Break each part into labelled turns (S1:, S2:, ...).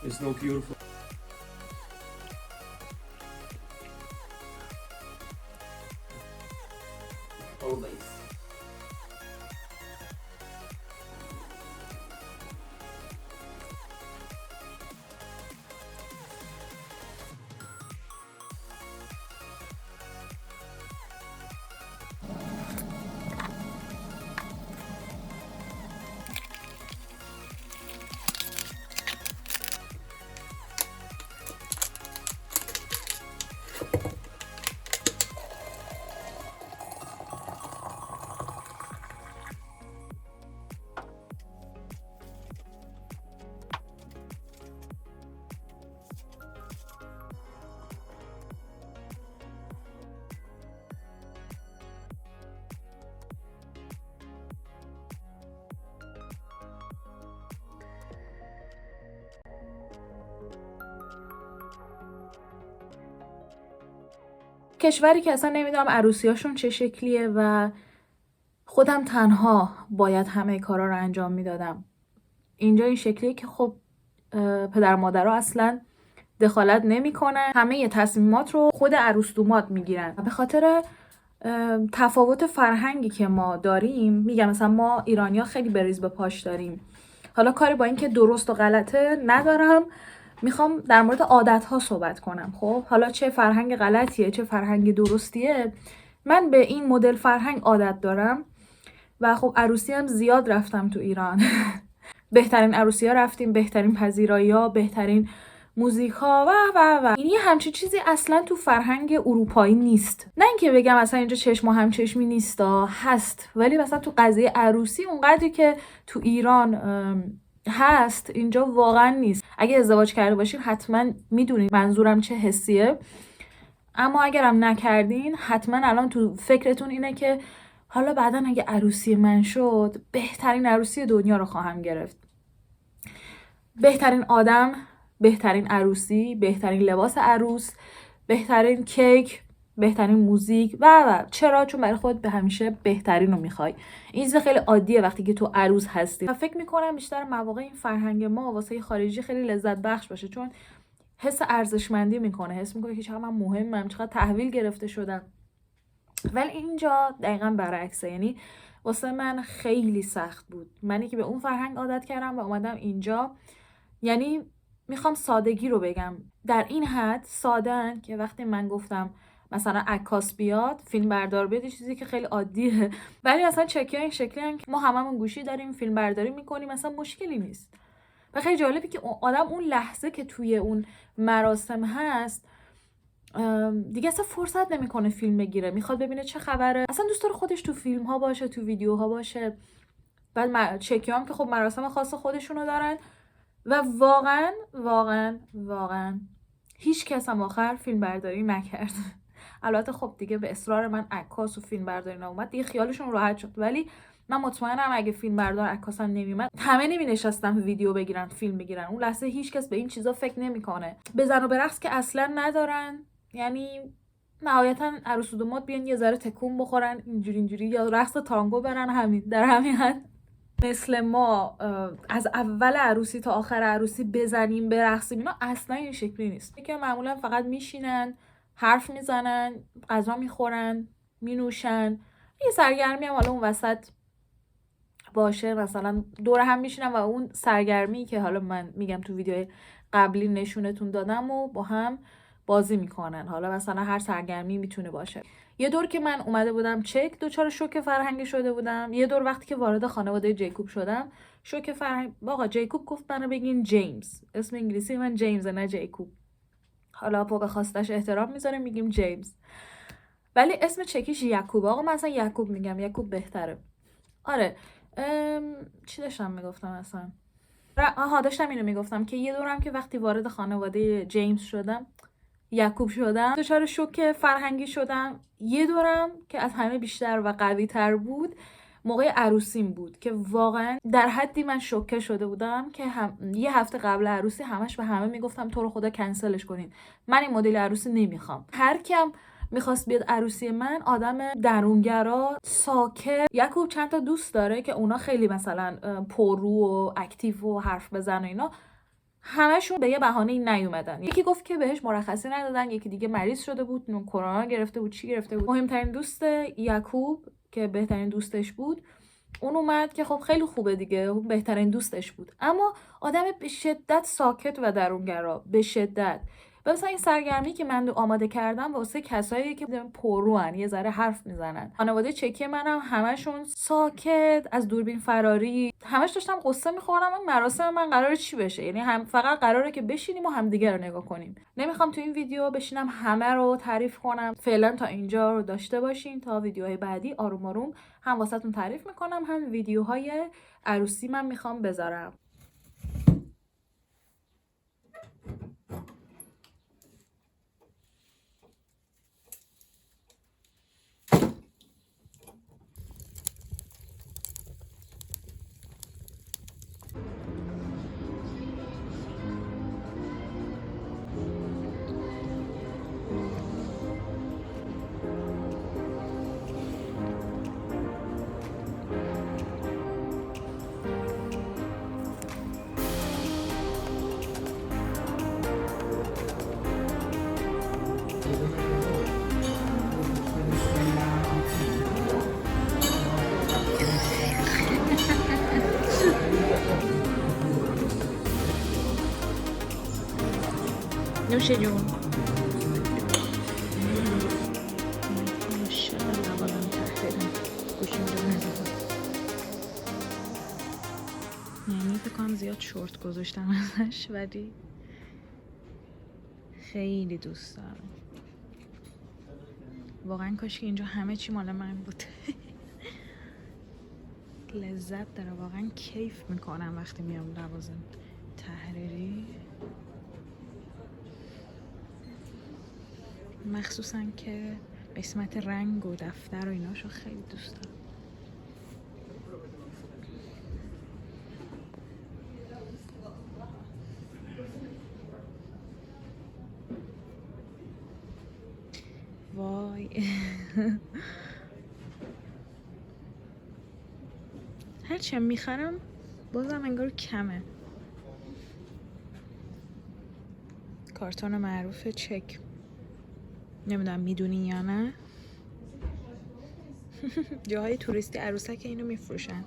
S1: It's no cure for always.
S2: کشوری که اصلا نمیدونم عروسیاشون چه شکلیه و خودم تنها باید همه کارا رو انجام میدادم. اینجا این شکلیه که خب پدر مادرها اصلا دخالت نمیکنن، همه تصمیمات رو خود عروس دومات میگیرن. به خاطر تفاوت فرهنگی که ما داریم، میگم مثلا ما ایرانیا خیلی بریز به پاش داریم. حالا کاری با اینکه درست و غلطه ندارم، میخوام در مورد عادت‌ها صحبت کنم. خب حالا چه فرهنگ غلطیه چه فرهنگ درستیه، من به این مدل فرهنگ عادت دارم و خب عروسی هم زیاد رفتم تو ایران. بهترین عروسی ها رفتیم، بهترین پذیرایی ها، بهترین موزیک ها و این همچین چیزی اصلا تو فرهنگ اروپایی نیست. نه اینکه بگم مثلا اینجا چشم و همچشمی نیستا، هست، ولی مثلا تو قضیه عروسی اونقدری که تو ایران هست اینجا واقعا نیست. اگه ازدواج کرده باشین حتما میدونین منظورم چه حسیه، اما اگرم نکردین حتما الان تو فکرتون اینه که حالا بعدن اگه عروسی من شد بهترین عروسی دنیا رو خواهم گرفت. بهترین آدم، بهترین عروسی، بهترین لباس عروس، بهترین کیک، بهترین موزیک و چرا؟ چون برای خود به همیشه بهترین رو میخوای. این چیز خیلی عادیه وقتی که تو عروس هستی. و فکر میکنم بیشتر مواقع این فرهنگ ما واسه خارجی خیلی لذت بخش باشه، چون حس ارزشمندی میکنه، حس میکنه که چقدر من مهمم، چقدر تحویل گرفته شدم. ولی اینجا دقیقا برعکسه. یعنی واسه من خیلی سخت بود، منی که به اون فرهنگ عادت کردم و اومدم اینجا. یعنی میخوام سادگی رو بگم، در این حد سادن که وقتی من گفتم مثلا عکاس بیاد، فیلم بردار بیاد، چیزی که خیلی عادیه، ولی مثلا چکی‌ها این شکلی هن که ما هممون گوشی داریم، فیلم برداری میکنیم، مثلا مشکلی نیست. و خیلی جالبه که آدم اون لحظه که توی اون مراسم هست دیگه اصلا فرصت نمیکنه فیلم بگیره، میخواد ببینه چه خبره، اصلا دوست داره خودش تو فیلم ها باشه، تو ویدیوها باشه. بعد چکی هم که خب مراسم خاص خودشونو دارن و واقعا واقعا واقعا هیچ کس هم آخر فیلم برداری نکرد. البته خب دیگه به اصرار من عکاس و فیلم برداری نمیومد، دیگه خیالشون راحت شد. ولی من مطمئنم اگه فیلم بردار عکاس هم نمیومد همه نمینشستن ویدیو بگیرن، فیلم بگیرن. اون لحظه هیچ کس به این چیزا فکر نمیکنه. بزن و برقص که اصلا ندارن، یعنی نهایتا عروس و داماد بیان یه ذره تکون بخورن اینجوری یا رقص تانگو برن، همین در همین حد. مثل ما از اول عروسی تا آخر عروسی بزنیم برقصیم، اینا اصلا این شکلی نیست. که معمولا فقط میشینن، حرف میزنن، غذا میخورن، مینوشن، یه سرگرمی هم حالا اون وسط باشه، مثلا دور هم میشینن و اون سرگرمی که حالا من میگم تو ویدیو قبلی نشونتون دادم و با هم بازی میکنن. حالا مثلا هر سرگرمی میتونه باشه. یه دور که من اومده بودم چک، دوچار شوک فرهنگی شده بودم. یه دور وقتی که وارد خانواده جیکوب شدم شوک فرهنگ. آقا جیکوب گفت منو بگین جیمز، اسم انگلیسی من جیمز نه جیکوب. حالا فوق خواستش احترام میذاریم میگیم جیمز، ولی اسم چکیش یعقوب. آقا من اصلا یعقوب میگم، یعقوب بهتره. آره چی داشتم میگفتم اصلا؟ داشتم اینو میگفتم که یه دورم که وقتی وارد خانواده جیمز شدم، یعقوب شدم، دچار شوک فرهنگی شدم. یه دورم که از همه بیشتر و قوی تر بود موقع عروسیم بود که واقعا در حدی من شوکه شده بودم که یه هفته قبل عروسی همش به همه میگفتم تو رو خدا کنسلش کنین، من این مدل عروسی نمیخوام. هر کیم میخواست بیاد عروسی من آدم درونگرا، ساکت. یعقوب چند تا دوست داره که اونا خیلی مثلا پررو و اکتیو و حرف بزن و اینا، همشون به یه بهانه‌ای نیومدن. یکی گفت که بهش مرخصی ندادن، یکی دیگه مریض شده بود، کرونا گرفته بود، چی گرفته بود. مهمترین دوست یعقوب که بهترین دوستش بود اون اومد که خب خیلی خوبه دیگه، اون بهترین دوستش بود، اما آدم به شدت ساکت و درونگرا، به شدت. مثلا این سرگرمی که من آماده کردم واسه کسایی که پروان یه ذره حرف میزنن. خانواده چکی منم همشون ساکت، از دوربین فراری، همش داشتم قصه میخورم این مراسم من قراره چی بشه. یعنی هم فقط قراره که بشینیم و همدیگه رو نگاه کنیم. نمیخوام تو این ویدیو بشینم همه رو تعریف کنم. فعلا تا اینجا رو داشته باشین، تا ویدیوهای بعدی آروم آروم هم واسهتون تعریف میکنم، هم ویدیوهای عروسی من میخوام بذارم. نوش جون. یعنی فکر کنم زیاد شورت گذاشتم ازش، ولی خیلی دوست دارم. واقعا کاش که اینجا همه چی مال من بود. لذت داره، واقعا کیف میکنم وقتی میام لوازم تحریری، مخصوصا که قسمت رنگ و دفتر و ایناشو خیلی دوست دارم. وای. هرچی میخرم بازم انگار کمه. کارتون معروف چک، نمیدونم میدونی یا نه. جاهای توریستی عروسک اینو میفروشن،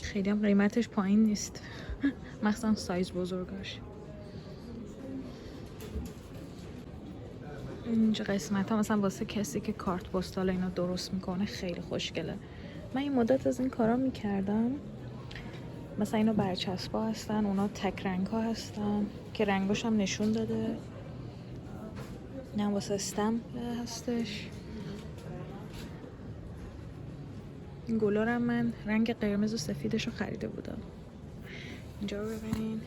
S2: خیلی هم قیمتش پایین نیست. مخصوصا سایز بزرگاش. اینجا قسمت ها مثلا واسه کسی که کارت پستال اینو درست میکنه خیلی خوشگله. من این مدت از این کارا میکردم. مثلا اینو برچسبا هستن، اونا تک رنگ ها هستن که رنگاش هم نشون داده. نه واسه استمپ هستش. این گلارم من رنگ قرمز و سفیدش رو خریده بودم. اینجا رو ببینین،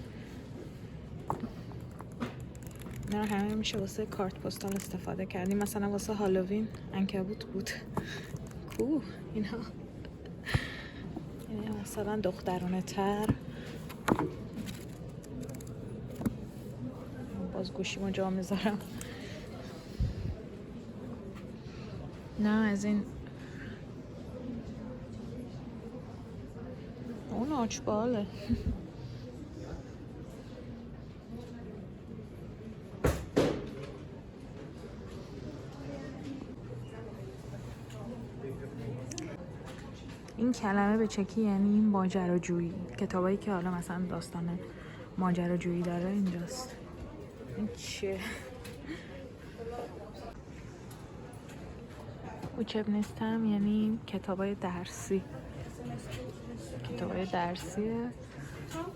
S2: نه همه میشه واسه کارت پستال استفاده کردیم. مثلا واسه هالووین عنکبوت بود. کوه اینا. یعنی مثلا دخترانه تر. باز گوشیمو جا میذارم. نه از این اون آچباله. این کلمه به چکی یعنی ماجراجویی. کتابایی که حالا مثلا داستان ماجراجویی داره اینجاست. این چیه؟ اوچبنستم یعنی کتابای درسی. کتابای درسیه،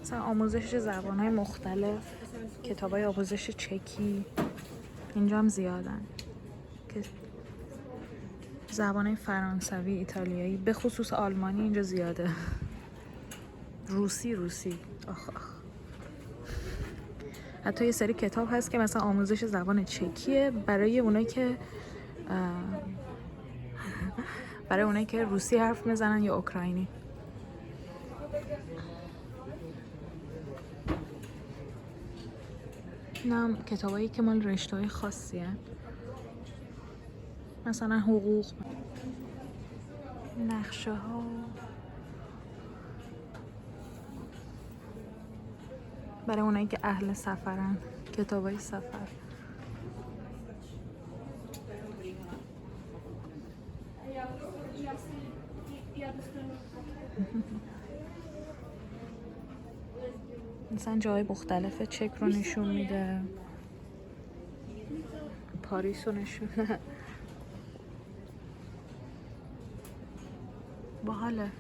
S2: مثلا آموزش زبانهای مختلف، کتابای آموزش چکی. اینجا هم زیادن که زبانهای فرانسوی، ایتالیایی، به خصوص آلمانی اینجا زیاده. روسی آخ. حتی یه سری کتاب هست که مثلا آموزش زبان چکیه برای اونایی که روسی حرف میزنن یا اوکراینی. نه کتابایی که مال رشته‌های خاصی هست، مثلا حقوق، نقشه ها. برای اونایی که اهل سفرن، کتابای سفر. مثلا جای مختلف چک رو نشون میده، پاریس رو نشون میده. باحاله.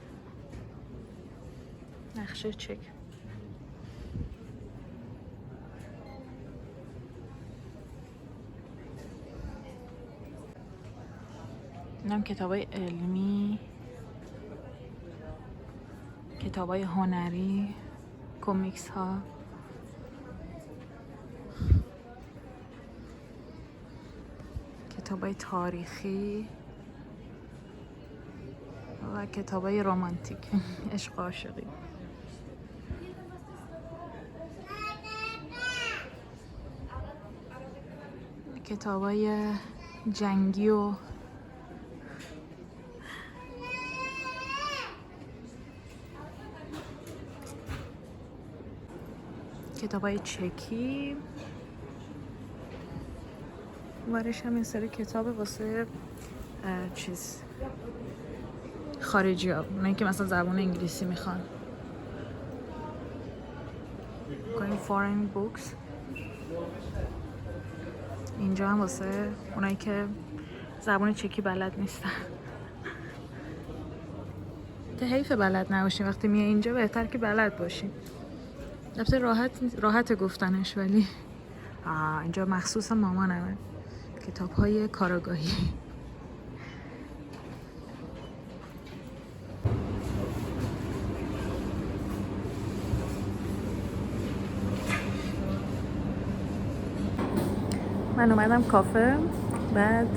S2: نقشه چک. اینم کتابای علمی، کتابای هنری، کمیکس ها، کتابای تاریخی و کتابای رمانتیک، عشق و عاشقی. کتابای جنگی و کتابای چکی. وارش هم این سری کتاب واسه چیز خارجی ها، اونایی که مثلا زبان انگلیسی میخوان. کنیم foreign books. اینجا هم واسه اونایی که زبان چکی بلد نیستن. که حیف بلد نباشیم، وقتی میای اینجا بهتر که بلد باشیم. البته راحت گفتنش، ولی اینجا مخصوص مامانمه. کتاب های کاراگاهی. من اومدم کافه، بعد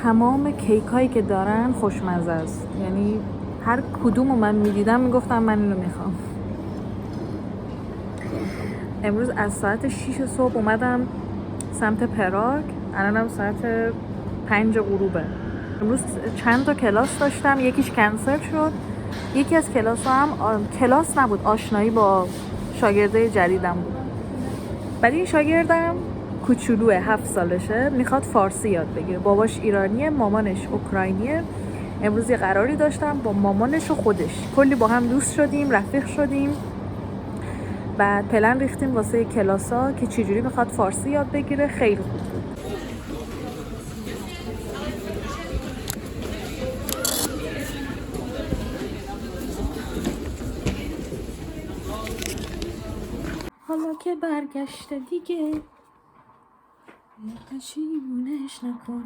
S2: تمام کیک هایی که دارن خوشمزه است. یعنی هر کدوم رو من میدیدم میگفتم من اینو میخوام. امروز از ساعت 6 صبح اومدم سمت پراگ، الانم ساعت 5 غروبه. امروز چند تا کلاس داشتم، یکیش کنسل شد. یکی از کلاس ها هم کلاس نبود، آشنایی با شاگرده جدیدم بود. ولی این شاگردم کوچولوه، 7 سالشه، میخواد فارسی یاد بگیره. باباش ایرانیه، مامانش اوکراینیه. امروز یه قراری داشتم با مامانش و خودش، کلی با هم دوست شدیم، رفیق شدیم. بعد پلن ریختیم واسه کلاسا که چجوری میخواد فارسی یاد بگیره. خیلی خوب بود. حالا که برگشته دیگه پشیمونش نکن.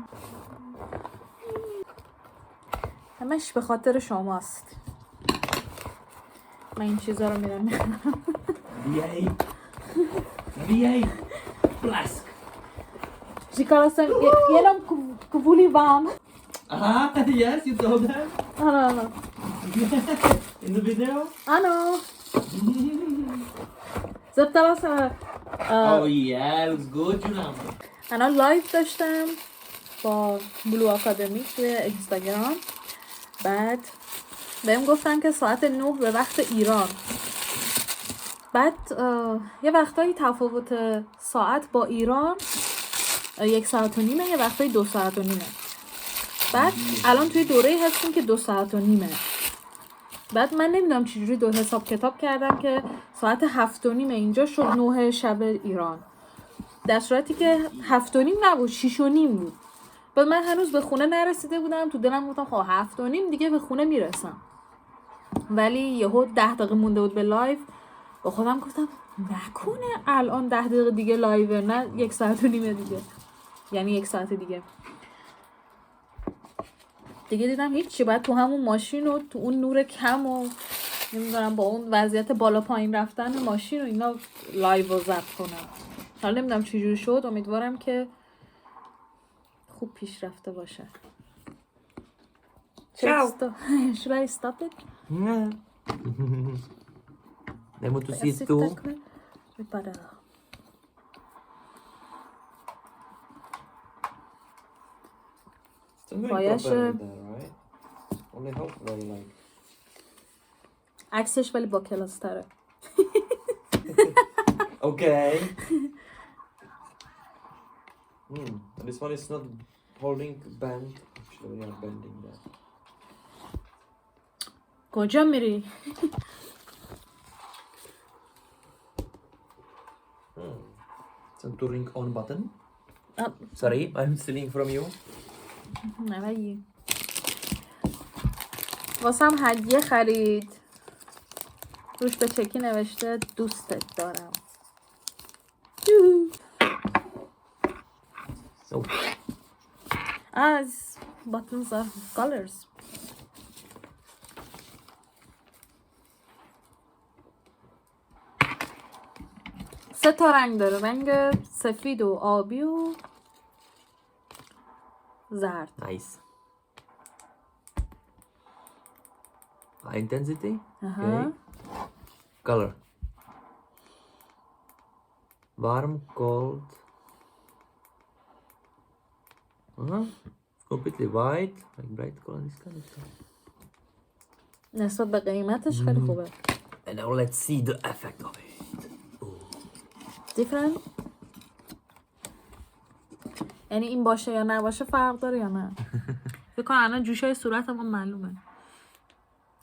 S2: همش به خاطر شماست. من این چیزا رو میرم
S1: بیایی پلاسک.
S2: Říkala jsem jenom kvůli vám.
S1: Yes, you told them?
S2: Ano.
S1: In the video?
S2: Ano. Zeptala se.
S1: Oh yeah, looks good, you know.
S2: الان لایو داشتم با بلو آکادمی توی اینستاگرام. بعد بهم گفتن که ساعت 9 به وقت ایران. بعد یه وقتایی تفاوت ساعت با ایران 1 ساعت و نیمه، یه وقتایی 2 ساعت و نیمه. بعد الان توی دوره هستیم که 2 ساعت و نیمه. بعد من نمیدونم چجوری دو حساب کتاب کردم که ساعت 7 و نیمه اینجا شد 9 شب ایران، در صورتی که 7 و نیم نبود، 6 و نیم بود. بعد من هنوز به خونه نرسیده بودم، تو دلم گفتم خب 7 و نیم دیگه به خونه میرسم. ولی یهو 10 دقیقه مونده بود به لایو، با خودم گفتم نکنه الان 10 دقیقه دیگه لایوه، نه 1 ساعت و نیمه دیگه، یعنی 1 ساعت دیگه دیدم هیچی. بعد تو همون ماشین و تو اون نور کم و نمیدونم با اون وضعیت بالا پایین رفتن ماشین و اینا لایو رو ضبط کنم. حالا نمیدونم چجوری شد، امیدوارم که خوب پیش رفته باشه. Should I stop it?
S1: No. Nemotu si tu.
S2: Vypadá. باید عکسش ولی با کلاس تره.
S3: Okay. This one is not holding bend. Actually, we are bending that.
S2: کجا میری؟
S3: Some touring on button.
S2: آه،
S3: Sorry, I'm stealing from you.
S2: نبایی واسم هدیه خرید روش به چکی نوشته دوستت دارم.
S3: So,
S2: از buttons are colors. سه تا رنگ داره، رنگ سفید و آبی و زرد.
S3: nice. High intensity.
S2: Aha.
S3: Okay. Color. Warm, cold. It's completely white. Like bright color. This kind of stuff.
S2: نسبت به قیمتش خیلی خوبه.
S3: And now let's see the effect of it.
S2: Different. یعنی این باشه یا نباشه فرق داره یا نه؟ فکر کنم الان جوشای صورتمون معلومه.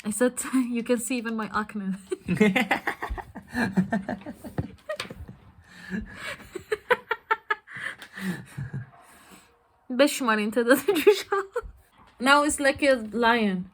S2: I said you can see even my acne. بشمارین تعداد جوشا. Now it's like a lion.